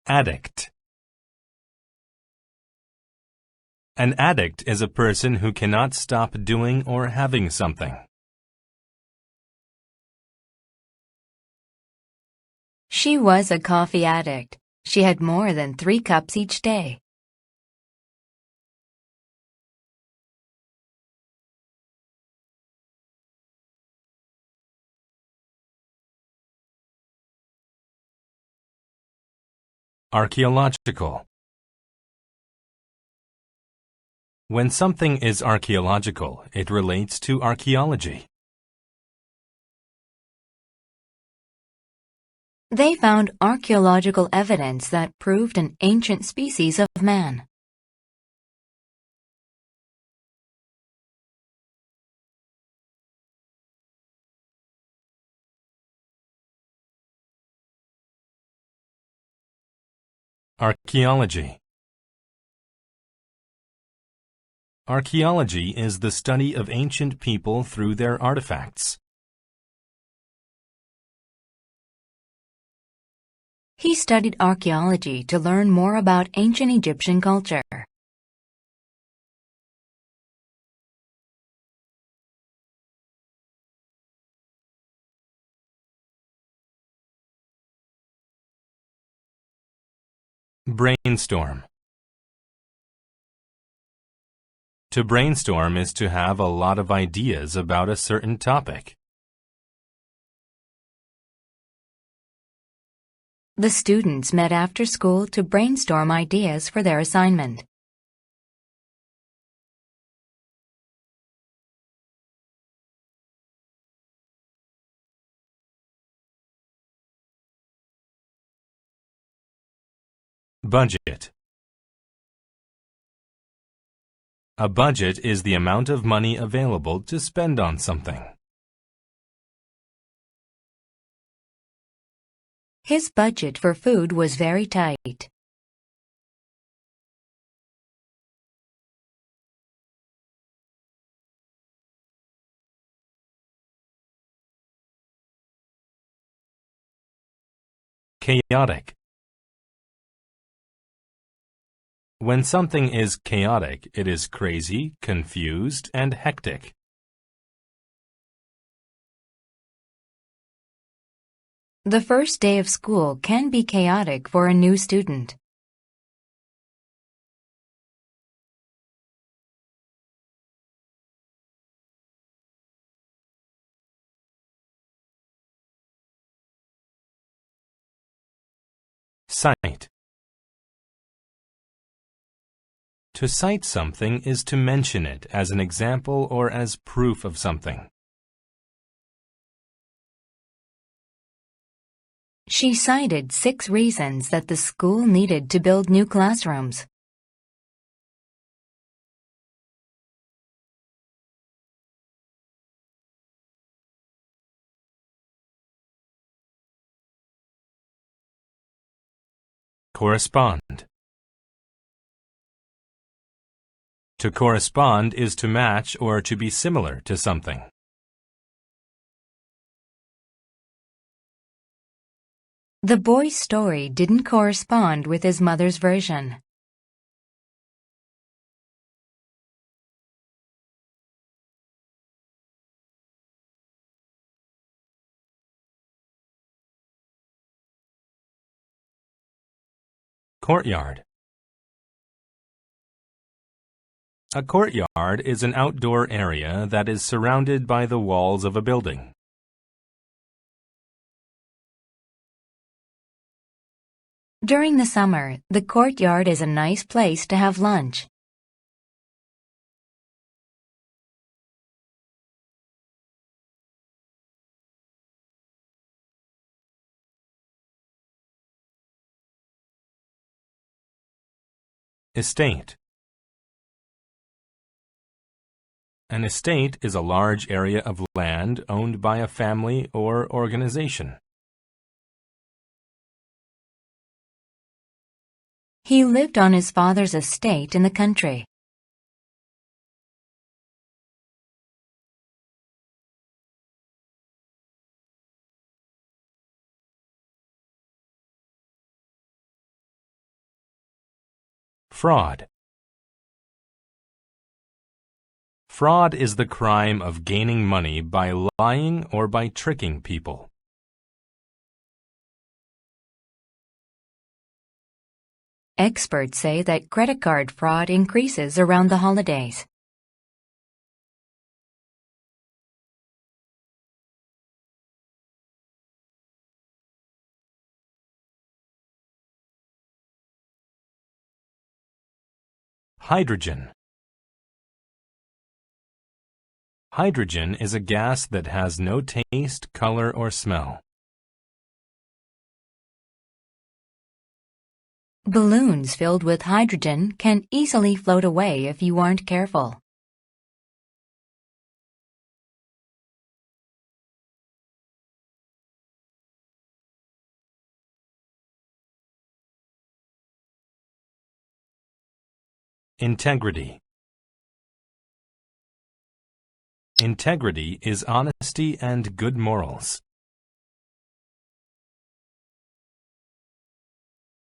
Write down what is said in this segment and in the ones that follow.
Addict. An addict is a person who cannot stop doing or having something. She was a coffee addict. She had more than 3 cups each day. Archeological. When something is archeological, it relates to archaeology. They found archaeological evidence that proved an ancient species of man. Archeology. Archeology is the study of ancient people through their artifacts. He studied archaeology to learn more about ancient Egyptian culture. Brainstorm. To brainstorm is to have a lot of ideas about a certain topic. The students met after school to brainstorm ideas for their assignment. Budget. A budget is the amount of money available to spend on something. His budget for food was very tight. Chaotic. When something is chaotic, it is crazy, confused, and hectic. The first day of school can be chaotic for a new student. Cite. To cite something is to mention it as an example or as proof of something. She cited 6 reasons that the school needed to build new classrooms. Correspond. To correspond is to match or to be similar to something. The boy's story didn't correspond with his mother's version. Courtyard. A courtyard is an outdoor area that is surrounded by the walls of a building. During the summer, the courtyard is a nice place to have lunch. Estate. An estate is a large area of land owned by a family or organization. He lived on his father's estate in the country. Fraud. Fraud is the crime of gaining money by lying or by tricking people. Experts say that credit card fraud increases around the holidays. Hydrogen. Hydrogen is a gas that has no taste, color, or smell. Balloons filled with hydrogen can easily float away if you aren't careful. Integrity. Integrity is honesty and good morals.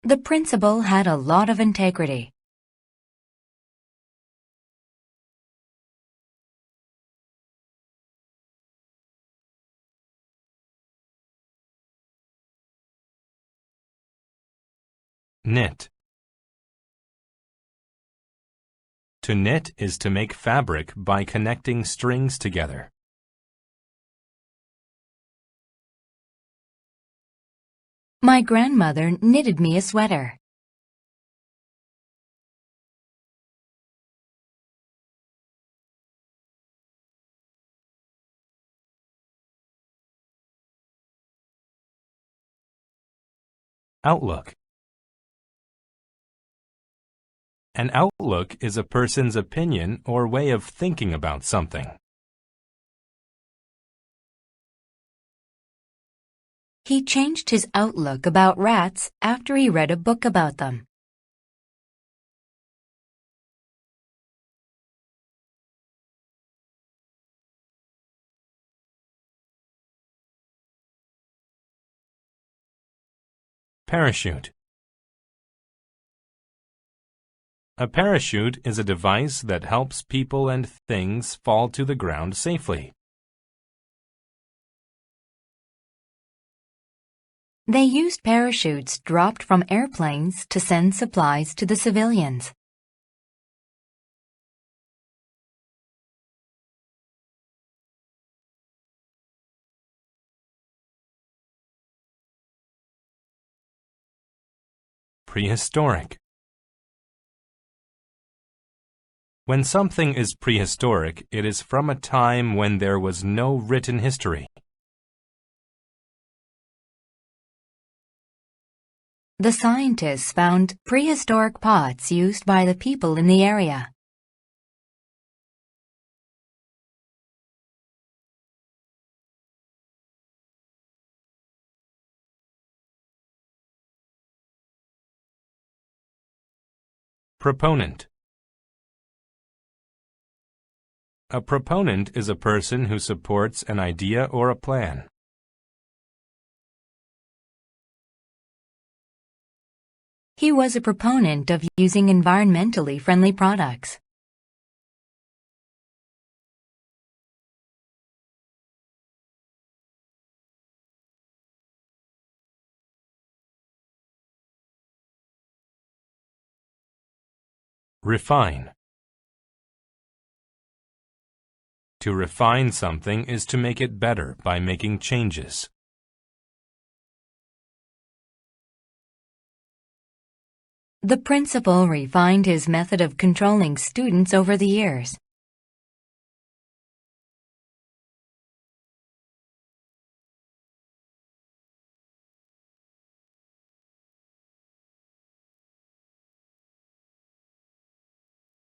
The principal had a lot of integrity. Knit. To knit is to make fabric by connecting strings together. My grandmother knitted me a sweater. Outlook. An outlook is a person's opinion or way of thinking about something. He changed his outlook about rats after he read a book about them. Parachute. A parachute is a device that helps people and things fall to the ground safely. They used parachutes dropped from airplanes to send supplies to the civilians. Prehistoric. When something is prehistoric, it is from a time when there was no written history. The scientists found prehistoric pots used by the people in the area. Proponent. A proponent is a person who supports an idea or a plan. He was a proponent of using environmentally friendly products. Refine. To refine something is to make it better by making changes. The principal refined his method of controlling students over the years.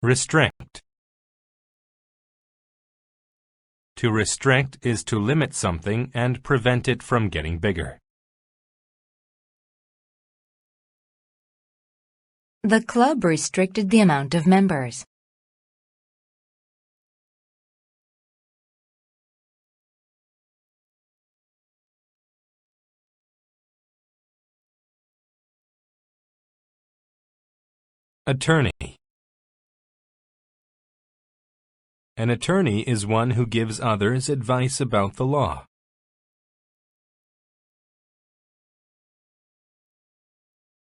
Restrict. To restrict is to limit something and prevent it from getting bigger. The club restricted the amount of members. Attorney. An attorney is one who gives others advice about the law.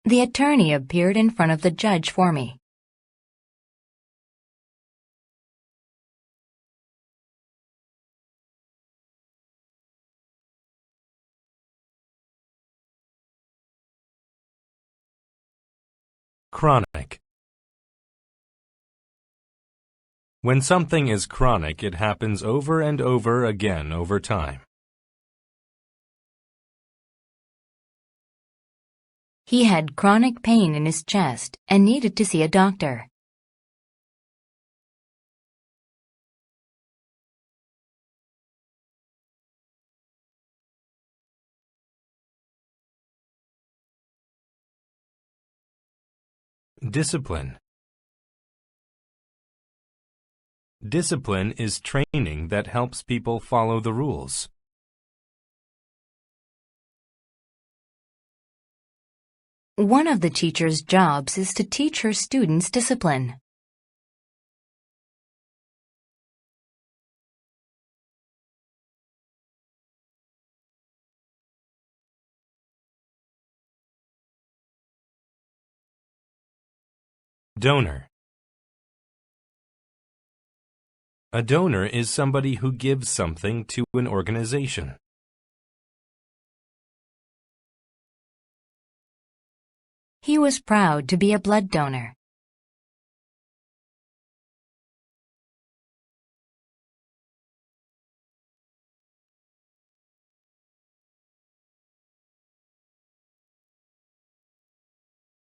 The attorney appeared in front of the judge for me. Chronic. When something is chronic, it happens over and over again over time. He had chronic pain in his chest and needed to see a doctor. Discipline. Discipline is training that helps people follow the rules. One of the teacher's jobs is to teach her students discipline. Donor. A donor is somebody who gives something to an organization. He was proud to be a blood donor.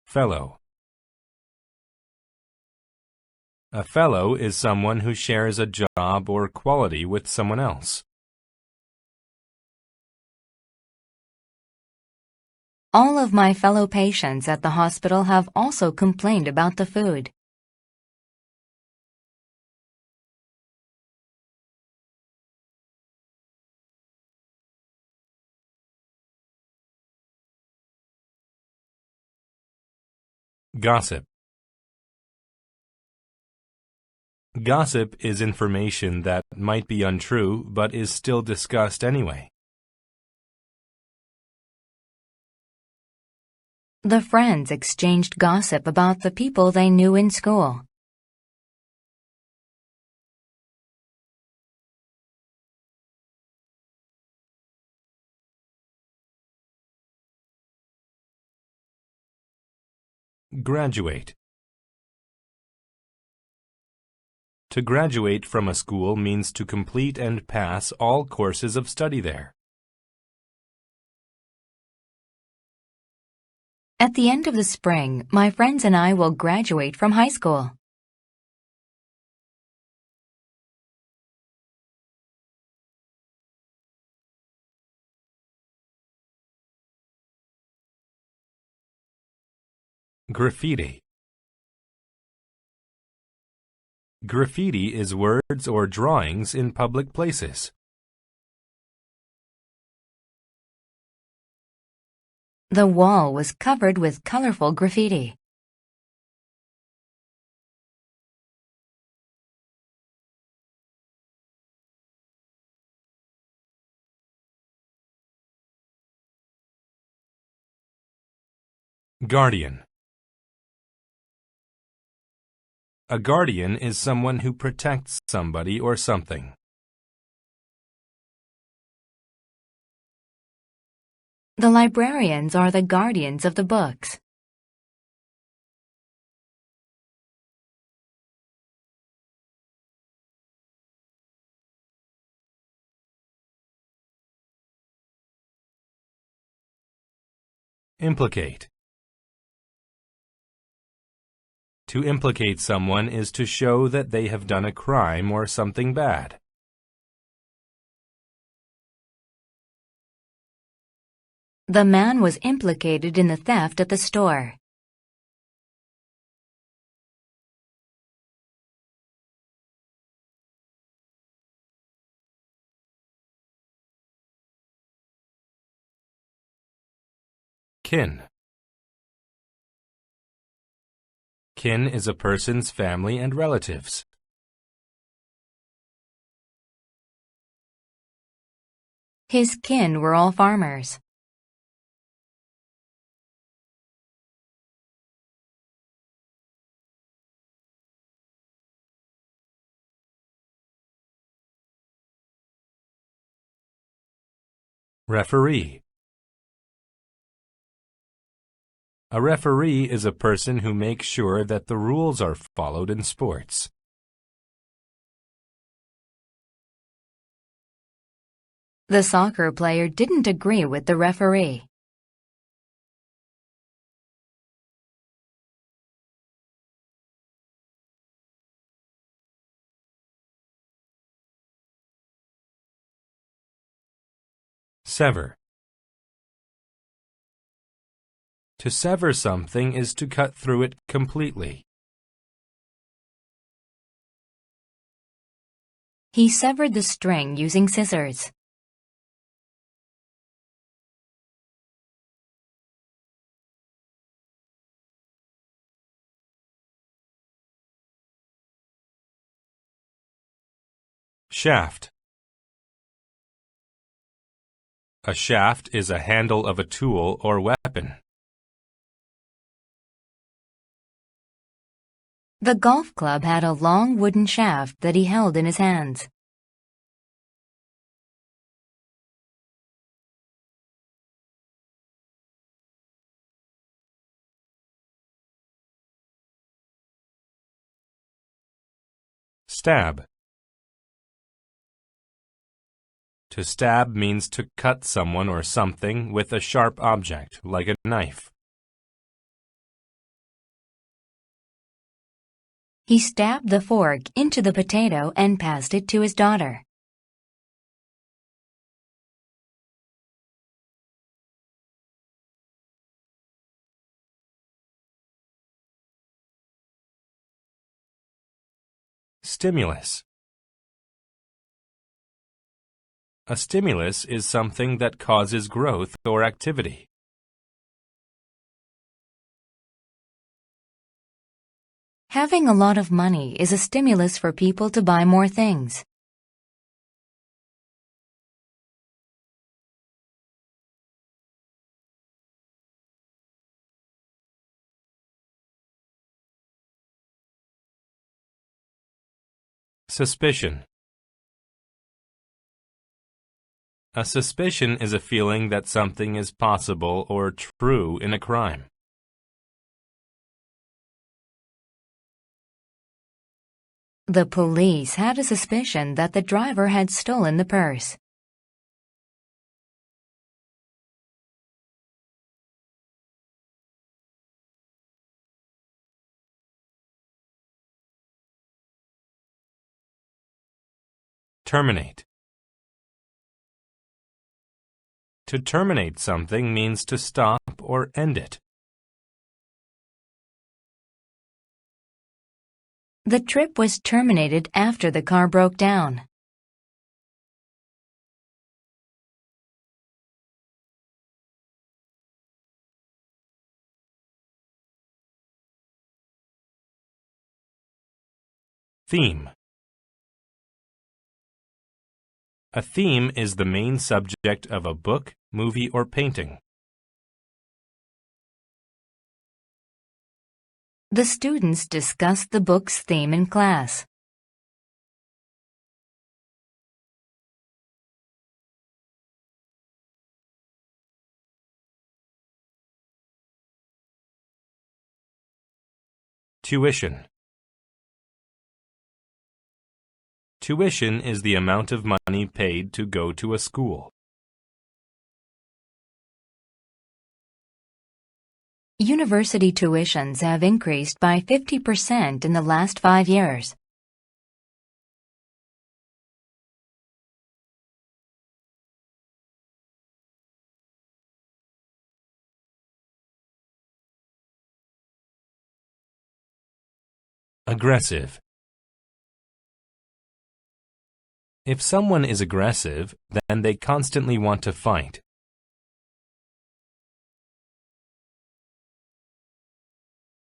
Fellow. A fellow is someone who shares a job or quality with someone else. All of my fellow patients at the hospital have also complained about the food. Gossip. Gossip is information that might be untrue but is still discussed anyway. The friends exchanged gossip about the people they knew in school. Graduate. To graduate from a school means to complete and pass all courses of study there. At the end of the spring, my friends and I will graduate from high school. Graffiti. Graffiti is words or drawings in public places. The wall was covered with colorful graffiti. Guardian. A guardian is someone who protects somebody or something. The librarians are the guardians of the books. Implicate. To implicate someone is to show that they have done a crime or something bad. The man was implicated in the theft at the store. Kin. Kin is a person's family and relatives. His kin were all farmers. Referee. A referee is a person who makes sure that the rules are followed in sports. The soccer player didn't agree with the referee. Sever. To sever something is to cut through it completely. He severed the string using scissors. Shaft. A shaft is a handle of a tool or weapon. The golf club had a long wooden shaft that he held in his hands. Stab. To stab means to cut someone or something with a sharp object, like a knife. He stabbed the fork into the potato and passed it to his daughter. Stimulus. A stimulus is something that causes growth or activity. Having a lot of money is a stimulus for people to buy more things. Suspicion. A suspicion is a feeling that something is possible or true in a crime. The police had a suspicion that the driver had stolen the purse. Terminate. To terminate something means to stop or end it. The trip was terminated after the car broke down. Theme. A theme is the main subject of a book, movie, or painting. The students discussed the book's theme in class. Tuition. Tuition is the amount of money paid to go to a school. University tuitions have increased by 50% in the last 5 years. Aggressive. If someone is aggressive, then they constantly want to fight.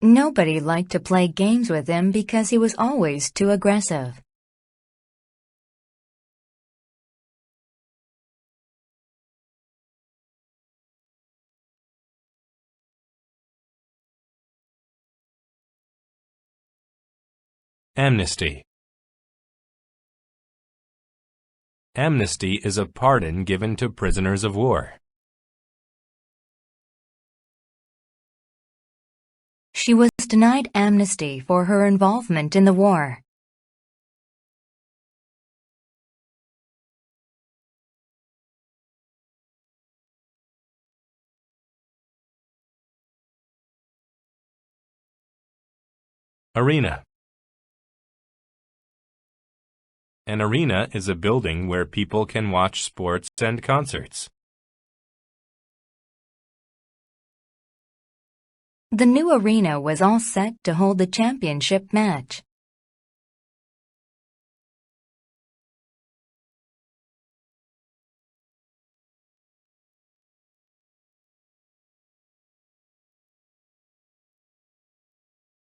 Nobody liked to play games with him because he was always too aggressive. Amnesty. Amnesty is a pardon given to prisoners of war. She was denied amnesty for her involvement in the war. Arena. An arena is a building where people can watch sports and concerts. The new arena was all set to hold the championship match.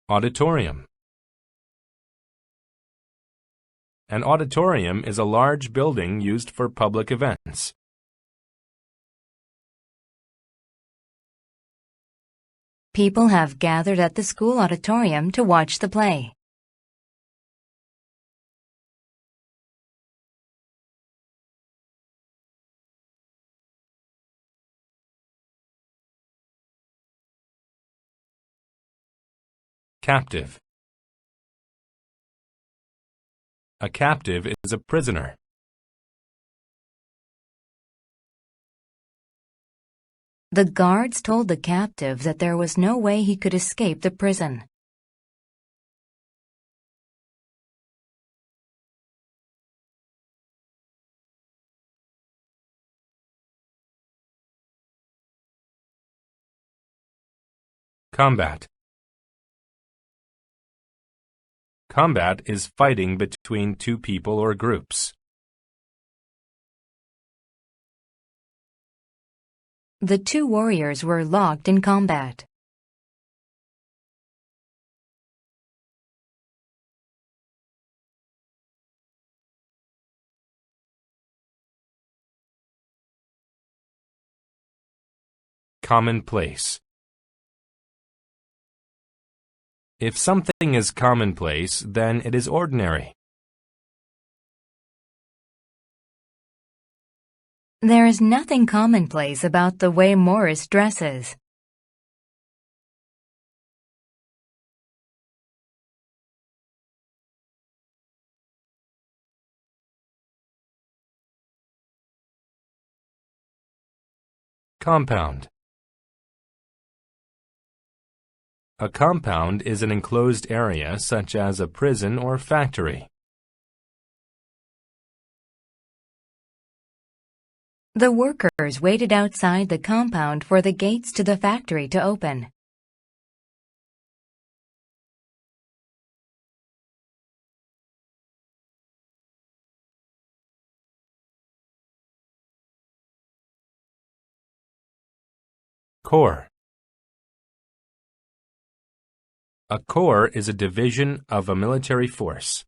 Auditorium. An auditorium is a large building used for public events. People have gathered at the school auditorium to watch the play. Captive. A captive is a prisoner. The guards told the captive that there was no way he could escape the prison. Combat. Combat is fighting between two people or groups. The two warriors were locked in combat. Commonplace. If something is commonplace, then it is ordinary. There is nothing commonplace about the way Morris dresses. Compound. A compound is an enclosed area such as a prison or factory. The workers waited outside the compound for the gates to the factory to open. Corps. A corps is a division of a military force.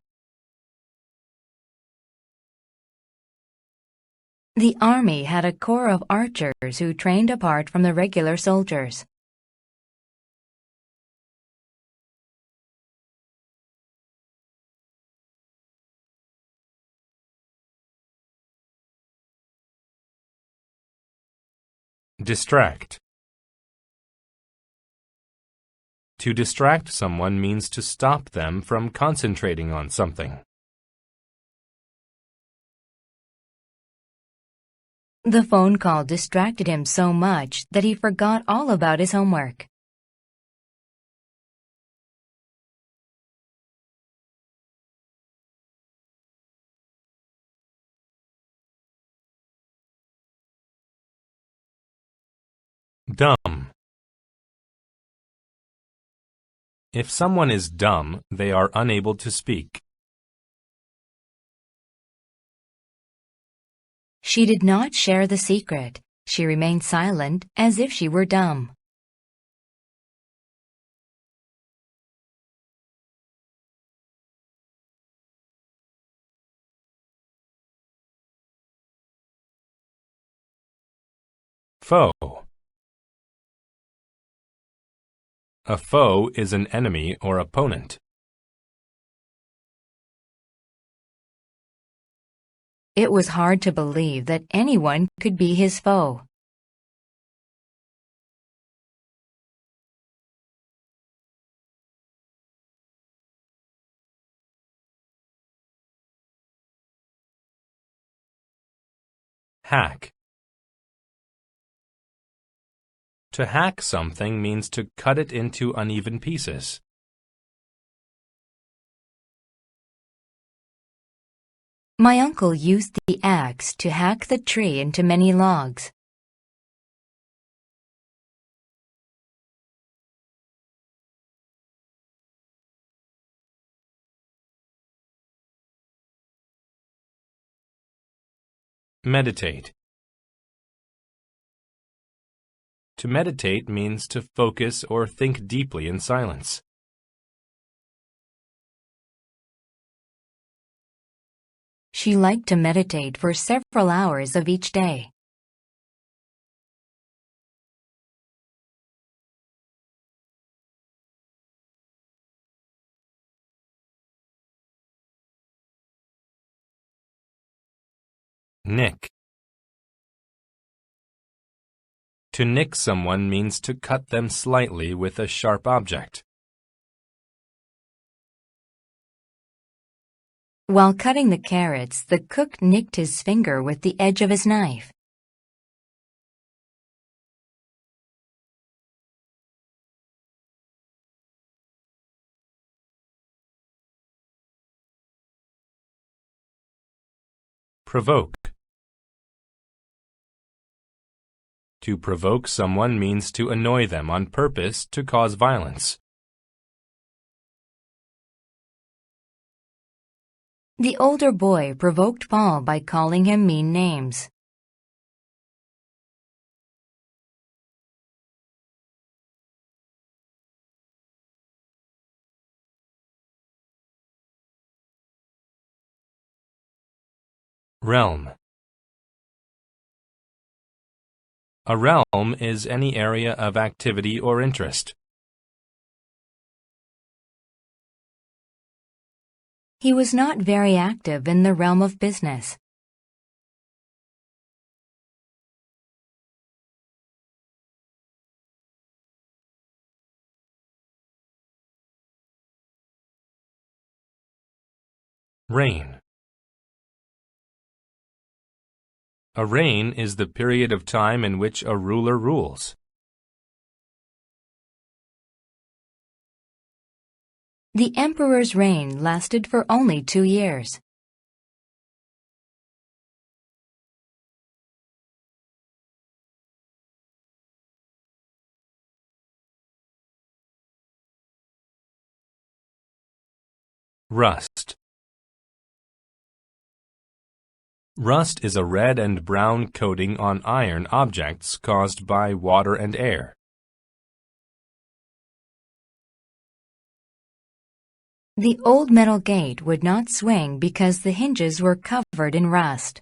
The army had a corps of archers who trained apart from the regular soldiers. Distract. To distract someone means to stop them from concentrating on something. The phone call distracted him so much that he forgot all about his homework. Dumb. If someone is dumb, they are unable to speak. She did not share the secret. She remained silent as if she were dumb. Foe. A foe is an enemy or opponent. It was hard to believe that anyone could be his foe. Hack. To hack something means to cut it into uneven pieces. My uncle used the axe to hack the tree into many logs. Meditate. To meditate means to focus or think deeply in silence. She liked to meditate for several hours of each day. Nick. To nick someone means to cut them slightly with a sharp object. While cutting the carrots, the cook nicked his finger with the edge of his knife. Provoke. To provoke someone means to annoy them on purpose to cause violence. The older boy provoked Paul by calling him mean names. Realm. A realm is any area of activity or interest. He was not very active in the realm of business. Reign. A reign is the period of time in which a ruler rules. The emperor's reign lasted for only 2 years. Rust. Rust is a red and brown coating on iron objects caused by water and air. The old metal gate would not swing because the hinges were covered in rust.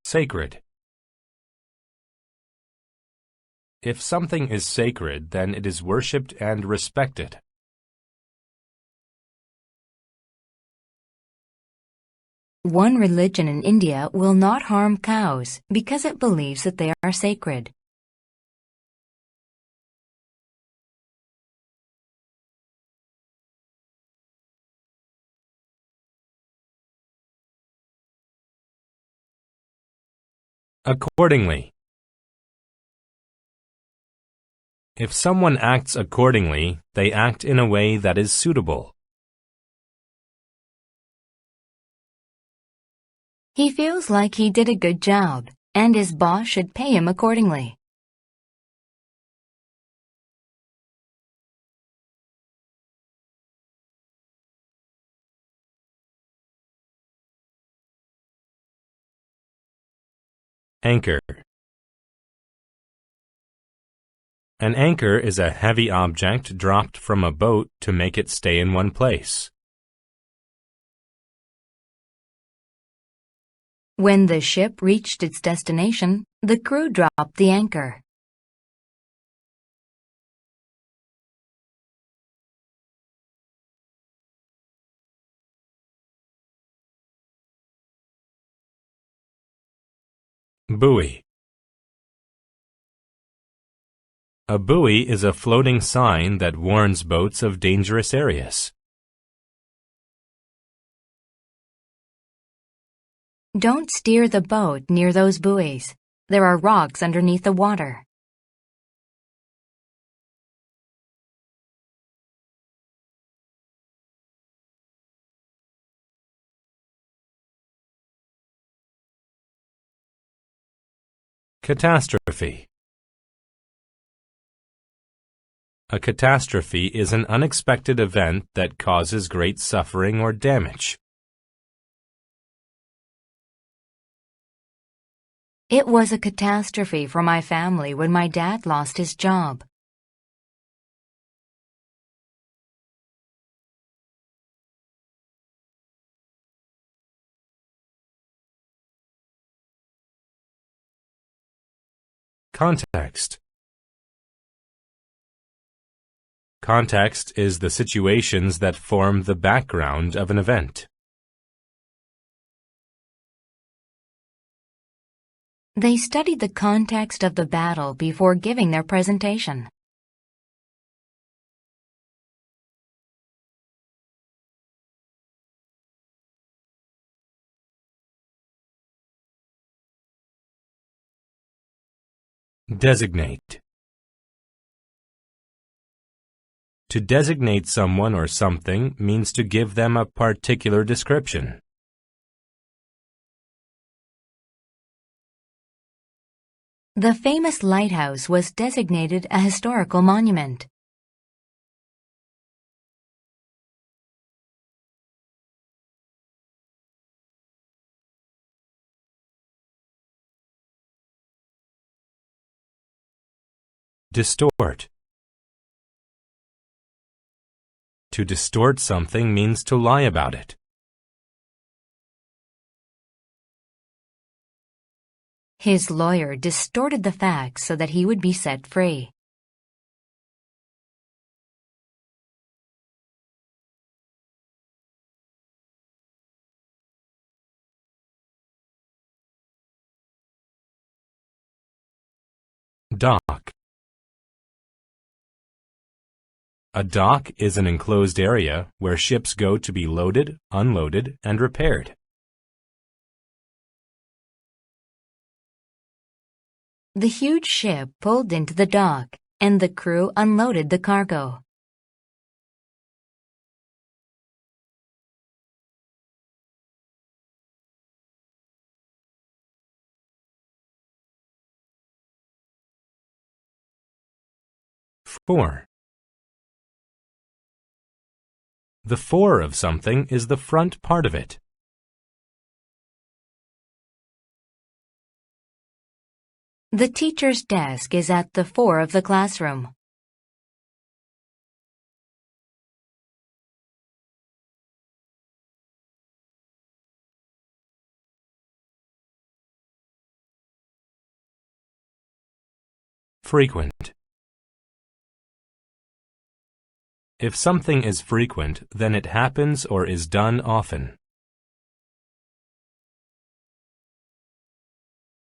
Sacred. If something is sacred, then it is worshipped and respected. One religion in India will not harm cows because it believes that they are sacred. Accordingly. If someone acts accordingly, they act in a way that is suitable. He feels like he did a good job, and his boss should pay him accordingly. Anchor. An anchor is a heavy object dropped from a boat to make it stay in one place. When the ship reached its destination, the crew dropped the anchor. Buoy. A buoy is a floating sign that warns boats of dangerous areas. Don't steer the boat near those buoys. There are rocks underneath the water. Catastrophe. A catastrophe is an unexpected event that causes great suffering or damage. It was a catastrophe for my family when my dad lost his job. Context. Context is the situations that form the background of an event. They studied the context of the battle before giving their presentation. Designate. To designate someone or something means to give them a particular description. The famous lighthouse was designated a historical monument. Distort. To distort something means to lie about it. His lawyer distorted the facts so that he would be set free. Dock. A dock is an enclosed area where ships go to be loaded, unloaded, and repaired. The huge ship pulled into the dock, and the crew unloaded the cargo. Fore. The fore of something is the front part of it. The teacher's desk is at the fore of the classroom. Frequent. If something is frequent, then it happens or is done often.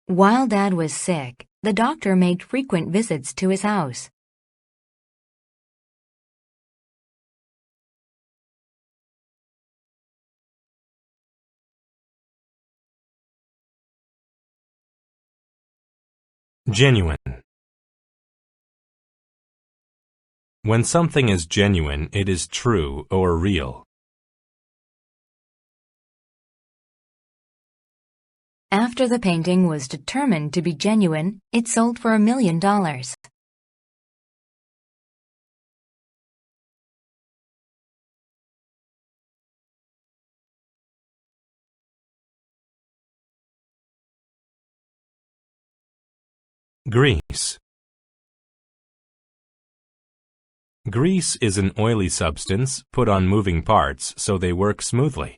While Dad was sick, the doctor made frequent visits to his house. Genuine. When something is genuine, it is true or real. After the painting was determined to be genuine, it sold for $1 million. Grease. Grease is an oily substance put on moving parts so they work smoothly.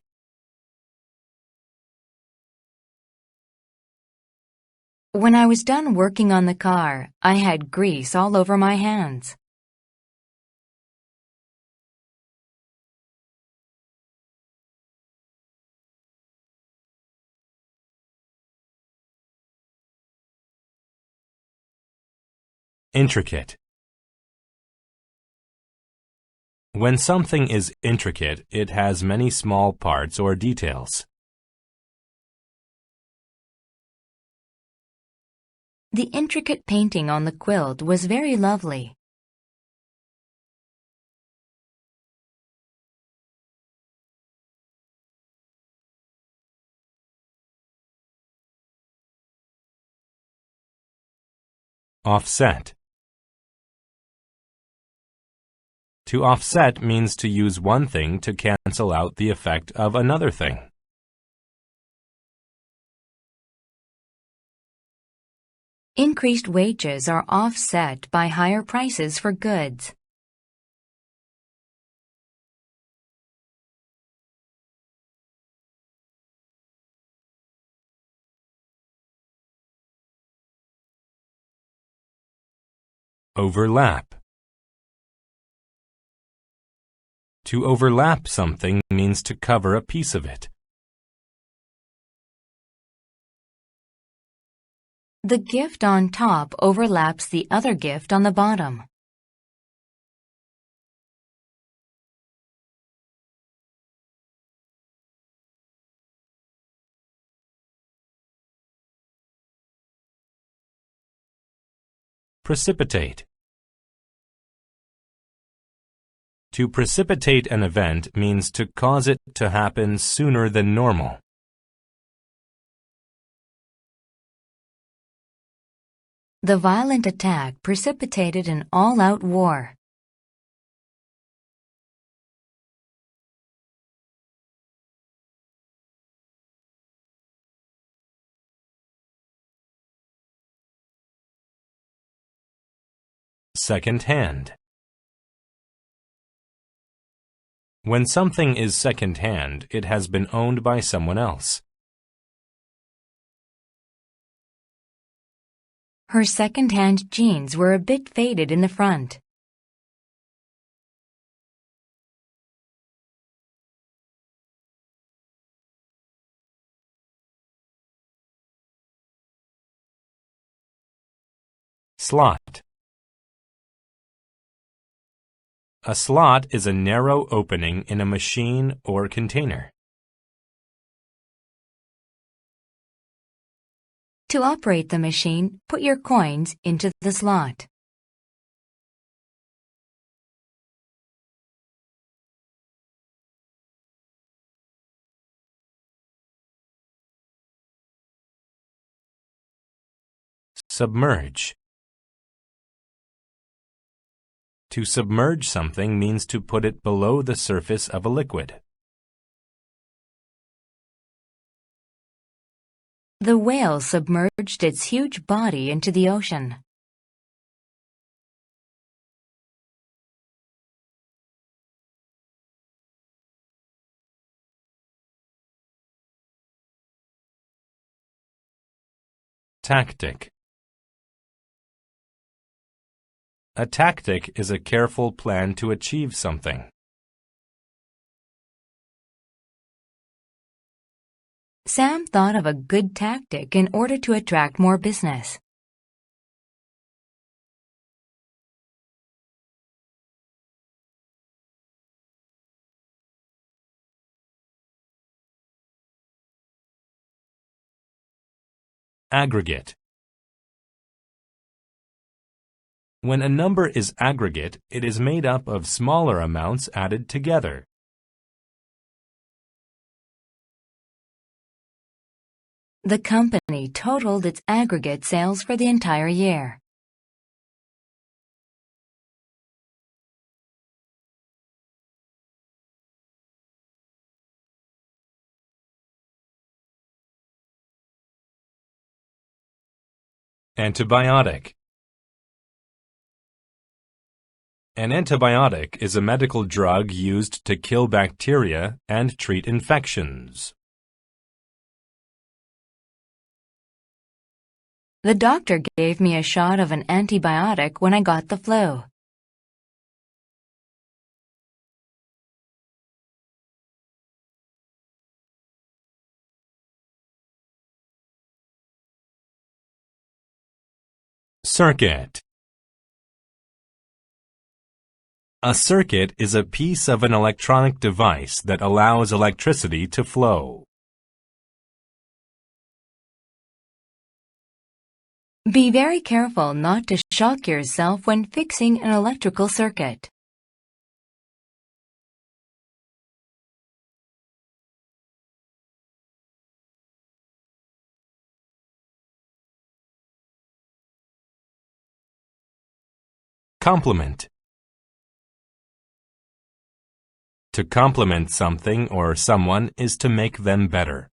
When I was done working on the car, I had grease all over my hands. Intricate. When something is intricate, it has many small parts or details. The intricate painting on the quilt was very lovely. Offset. To offset means to use one thing to cancel out the effect of another thing. Increased wages are offset by higher prices for goods. Overlap. To overlap something means to cover a piece of it. The gift on top overlaps the other gift on the bottom. Precipitate. To precipitate an event means to cause it to happen sooner than normal. The violent attack precipitated an all-out war. Secondhand. When something is secondhand, it has been owned by someone else. Her second-hand jeans were a bit faded in the front. Slot. A slot is a narrow opening in a machine or container. To operate the machine, put your coins into the slot. Submerge. To submerge something means to put it below the surface of a liquid. The whale submerged its huge body into the ocean. Tactic. A tactic is a careful plan to achieve something. Sam thought of a good tactic in order to attract more business. Aggregate. When a number is aggregate, it is made up of smaller amounts added together. The company totaled its aggregate sales for the entire year. Antibiotic. An antibiotic is a medical drug used to kill bacteria and treat infections. The doctor gave me a shot of an antibiotic when I got the flu. Circuit. A circuit is a piece of an electronic device that allows electricity to flow. Be very careful not to shock yourself when fixing an electrical circuit. Complement. To complement something or someone is to make them better.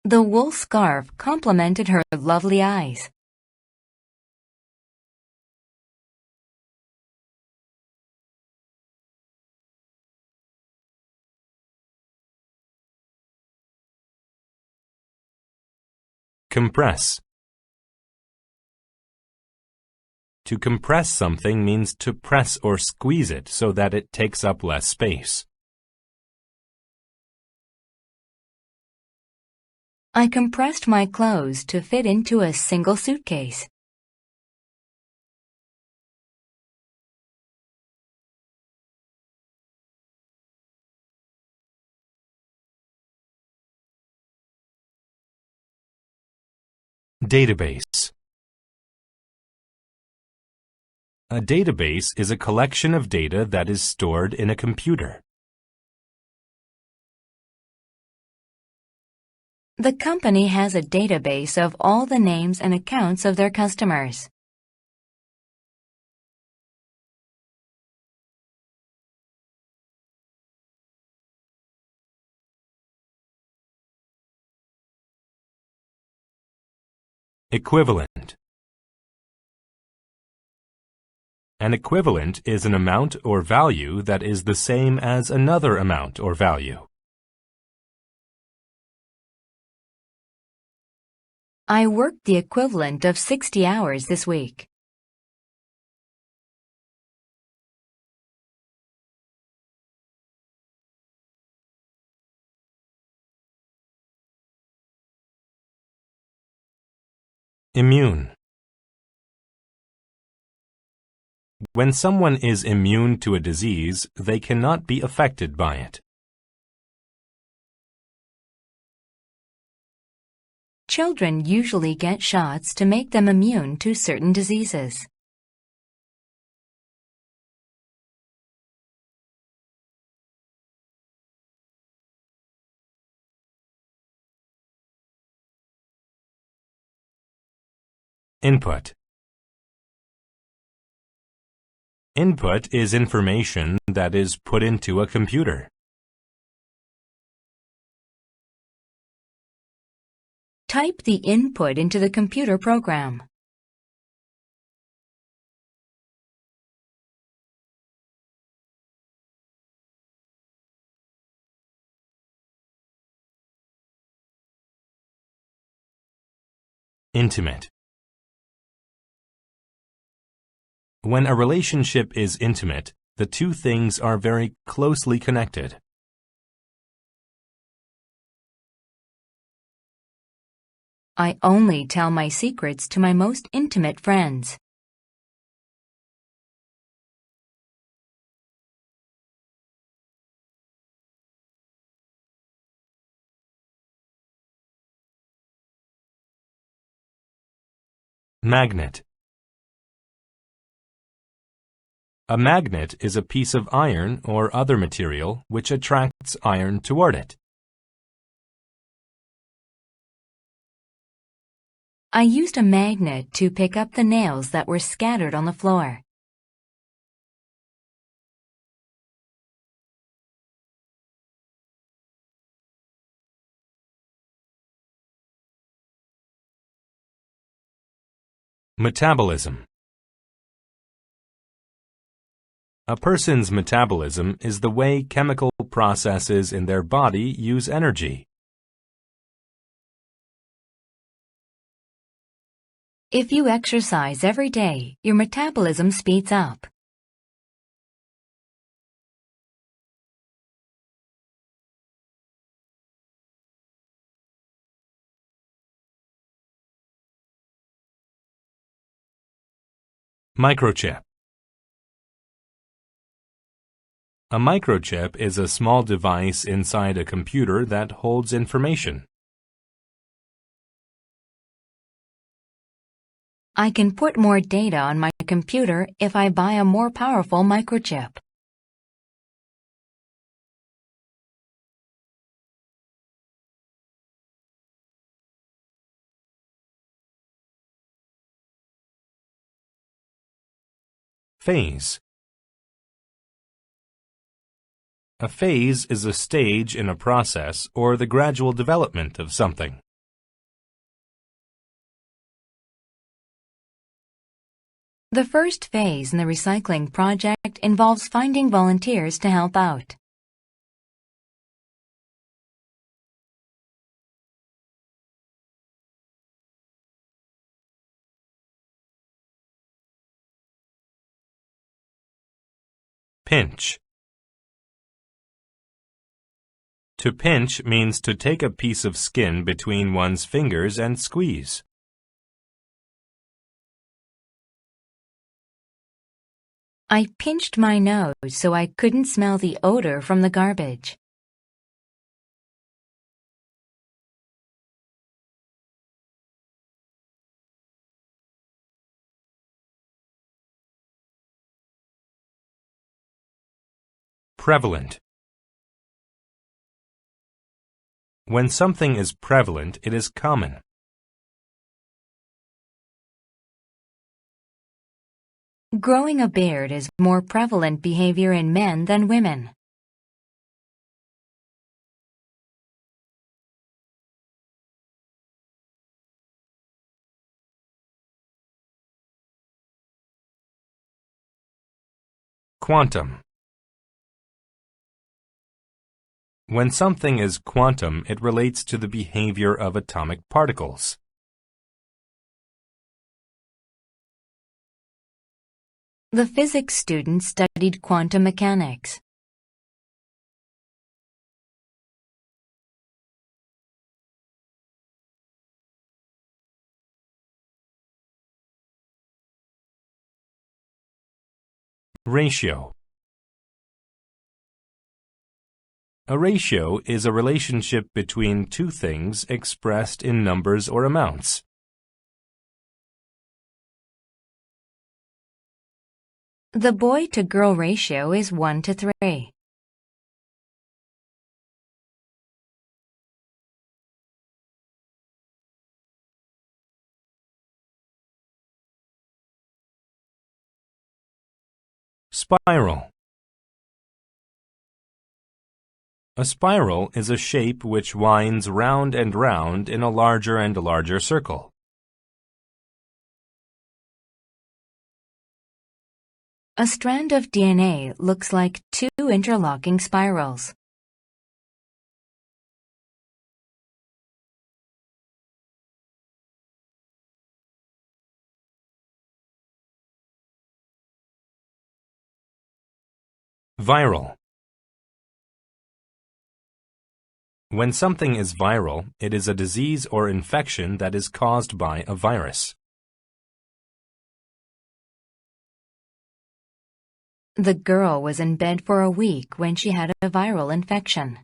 The wool scarf complemented her lovely eyes. Compress. To compress something means to press or squeeze it so that it takes up less space. I compressed my clothes to fit into a single suitcase. Database. A database is a collection of data that is stored in a computer. The company has a database of all the names and accounts of their customers. Equivalent. An equivalent is an amount or value that is the same as another amount or value. I worked the equivalent of 60 hours this week. Immune. When someone is immune to a disease, they cannot be affected by it. Children usually get shots to make them immune to certain diseases. Input. Input is information that is put into a computer. Type the input into the computer program. Intimate. When a relationship is intimate, the two things are very closely connected. I only tell my secrets to my most intimate friends. Magnet. A magnet is a piece of iron or other material which attracts iron toward it. I used a magnet to pick up the nails that were scattered on the floor. Metabolism. A person's metabolism is the way chemical processes in their body use energy. If you exercise every day, your metabolism speeds up. Microchip. A microchip is a small device inside a computer that holds information. I can put more data on my computer if I buy a more powerful microchip. Phase. A phase is a stage in a process or the gradual development of something. The first phase in the recycling project involves finding volunteers to help out. Pinch. To pinch means to take a piece of skin between one's fingers and squeeze. I pinched my nose so I couldn't smell the odor from the garbage. Prevalent. When something is prevalent, it is common. Growing a beard is more prevalent behavior in men than women. Quantum. When something is quantum, it relates to the behavior of atomic particles. The physics student studied quantum mechanics. Ratio. A ratio is a relationship between two things expressed in numbers or amounts. The boy-to-girl ratio is 1:3. Spiral. A spiral is a shape which winds round and round in a larger and larger circle. A strand of DNA looks like two interlocking spirals. Viral. When something is viral, it is a disease or infection that is caused by a virus. The girl was in bed for a week when she had a viral infection.